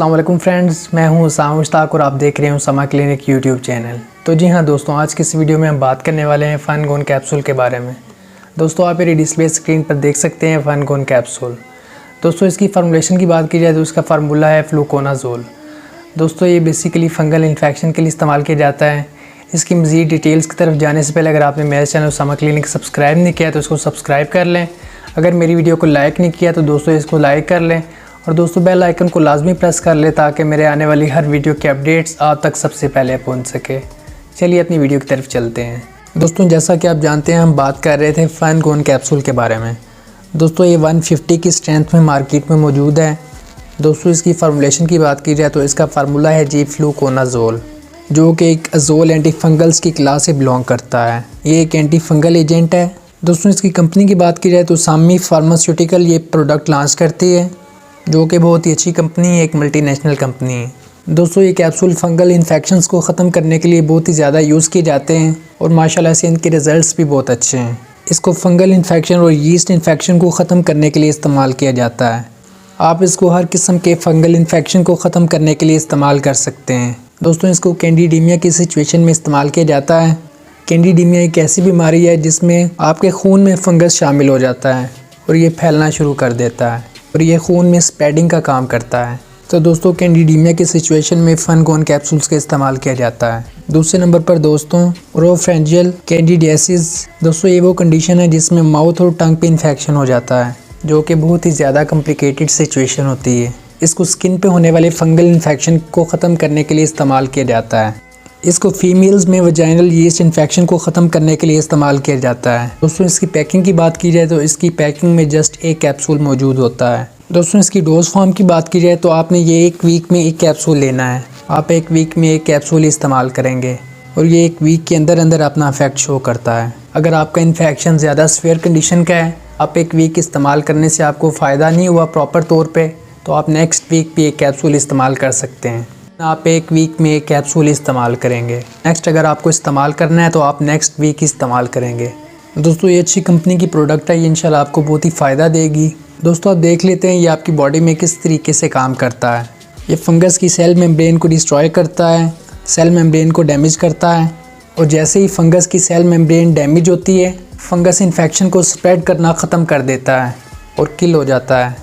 अस्सलाम वालेकुम फ्रेंड्स, मैं हूं उसामा मुश्ताक और आप देख रहे हैं उसामा क्लिनिक यूट्यूब चैनल। तो जी हाँ दोस्तों, आज की इस वीडियो में हम बात करने वाले हैं फनगोन कैप्सूल के बारे में। दोस्तों आप मेरी डिस्प्ले स्क्रीन पर देख सकते हैं फनगोन कैप्सूल। दोस्तों इसकी फार्मूलेशन की बात की जाए तो इसका फार्मूला है फ्लूकोनाजोल। दोस्तों ये बेसिकली फंगल इन्फेक्शन के लिए इस्तेमाल किया जाता है। इसकी मज़ीद डिटेल्स की तरफ जाने से पहले अगर आपने मेरे चैनल उसामा क्लिनिक सब्सक्राइब नहीं किया तो इसको सब्सक्राइब कर लें। अगर मेरी वीडियो को लाइक नहीं किया तो दोस्तों इसको लाइक कर लें और दोस्तों बेल आइकन को लाजमी प्रेस कर ले ताकि मेरे आने वाली हर वीडियो के अपडेट्स आप तक सबसे पहले पहुंच सके। चलिए अपनी वीडियो की तरफ चलते हैं। दोस्तों जैसा कि आप जानते हैं हम बात कर रहे थे फनगोन कैप्सूल के बारे में। दोस्तों ये 150 की स्ट्रेंथ में मार्केट में मौजूद है। दोस्तों इसकी फार्मूलेशन की बात की जाए तो इसका फार्मूला है जी फ्लूकोनाजोल, जो कि एक अजोल एंटी फंगल्स की क्लास से बिलोंग करता है। ये एक एंटी फंगल एजेंट है। दोस्तों इसकी कंपनी की बात की जाए तो सामी फार्मास्यूटिकल ये प्रोडक्ट लॉन्च करती है, जो कि बहुत ही अच्छी कंपनी है, एक मल्टीनेशनल कंपनी है। दोस्तों ये कैप्सूल फंगल इन्फेक्शंस को ख़त्म करने के लिए बहुत ही ज़्यादा यूज़ किए जाते हैं और माशाल्लाह से इनके रिज़ल्ट्स भी बहुत अच्छे हैं। इसको फंगल इन्फेक्शन और यीस्ट इन्फेक्शन को ख़त्म करने के लिए इस्तेमाल किया जाता है। आप इसको हर किस्म के फंगल इन्फेक्शन को ख़त्म करने के लिए इस्तेमाल कर सकते हैं। दोस्तों इसको कैंडिडीमिया की सिचुएशन में इस्तेमाल किया जाता है। कैंडिडीमिया एक ऐसी बीमारी है जिसमें आपके खून में फंगस शामिल हो जाता है और ये फैलना शुरू कर देता है और ये खून में स्प्रेडिंग का काम करता है। तो दोस्तों कैंडिडीमिया की सिचुएशन में फनगोन कैप्सूल्स का इस्तेमाल किया जाता है। दूसरे नंबर पर दोस्तों ओरोफैरिंजियल कैंडिडियासिस। दोस्तों ये वो कंडीशन है जिसमें माउथ और टंग पे इन्फेक्शन हो जाता है, जो कि बहुत ही ज़्यादा कॉम्प्लिकेटेड सिचुएशन होती है। इसको स्किन पे होने वाले फंगल इन्फेक्शन को ख़त्म करने के लिए इस्तेमाल किया जाता है। इसको फीमेल्स में वजाइनल यीस्ट इन्फेक्शन को ख़त्म करने के लिए इस्तेमाल किया जाता है। दोस्तों इसकी पैकिंग की बात की जाए तो इसकी पैकिंग में जस्ट एक कैप्सूल मौजूद होता है। दोस्तों इसकी डोज फॉर्म की बात की जाए तो आपने ये एक वीक में एक कैप्सूल लेना है। आप एक वीक में एक कैप्सूल इस्तेमाल करेंगे और ये एक वीक के अंदर अंदर अपना इफेक्ट शो करता है। अगर आपका इन्फेक्शन ज़्यादा सीवियर कंडीशन का है, आप एक वीक इस्तेमाल करने से आपको फ़ायदा नहीं हुआ प्रॉपर तौर पर, तो आप नेक्स्ट वीक भी एक कैप्सूल इस्तेमाल कर सकते हैं। आप एक वीक में एक कैप्सूल इस्तेमाल करेंगे। नेक्स्ट अगर आपको इस्तेमाल करना है तो आप नेक्स्ट वीक इस्तेमाल करेंगे। दोस्तों ये अच्छी कंपनी की प्रोडक्ट है, ये इंशाल्लाह आपको बहुत ही फ़ायदा देगी। दोस्तों आप देख लेते हैं ये आपकी बॉडी में किस तरीके से काम करता है। ये फंगस की सेल मेम्ब्रेन को डिस्ट्रॉय करता है, सेल मेम्ब्रेन को डैमेज करता है और जैसे ही फंगस की सेल मेम्ब्रेन डैमेज होती है, फंगस इन्फेक्शन को स्प्रेड करना ख़त्म कर देता है और किल हो जाता है।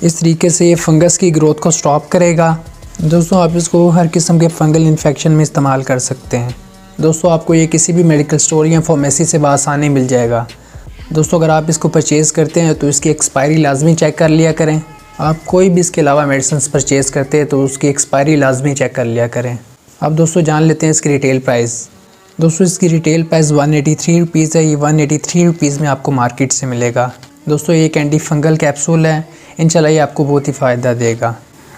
इस तरीके से ये फंगस की ग्रोथ को स्टॉप करेगा। दोस्तों आप इसको हर किस्म के फंगल इन्फेक्शन में इस्तेमाल कर सकते हैं। दोस्तों आपको ये किसी भी मेडिकल स्टोर या फार्मेसी से आसानी मिल जाएगा। दोस्तों अगर आप इसको परचेज़ करते हैं तो इसकी एक्सपायरी लाजमी चेक कर लिया करें। आप कोई भी इसके अलावा मेडिसिन परचेज़ करते हैं तो उसकी एक्सपायरी लाजमी चेक कर लिया करें। अब दोस्तों जान लेते हैं इसकी रिटेल प्राइस। दोस्तों इसकी रिटेल प्राइस 183 रुपीज़ है। ये 183 रुपीज़ में आपको मार्केट से मिलेगा। दोस्तों ये एक एंटी फंगल कैप्सूल है, इंशाल्लाह ये आपको बहुत ही फ़ायदा देगा।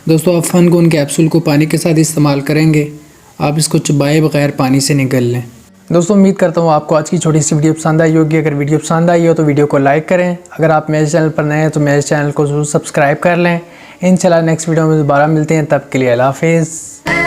दोस्तों आप फनगोन कैप्सूल को पानी के साथ इस्तेमाल करेंगे, आप इसको चबाए बगैर पानी से निगल लें। दोस्तों उम्मीद करता हूँ आपको आज की छोटी सी वीडियो पसंद आई होगी। अगर वीडियो पसंद आई हो तो वीडियो को लाइक करें। अगर आप मेरे चैनल पर नए हैं तो मेरे चैनल को ज़रूर सब्सक्राइब कर लें। इंशाल्लाह नेक्स्ट वीडियो में दोबारा मिलते हैं, तब के लिए अल्लाह हाफ़िज़।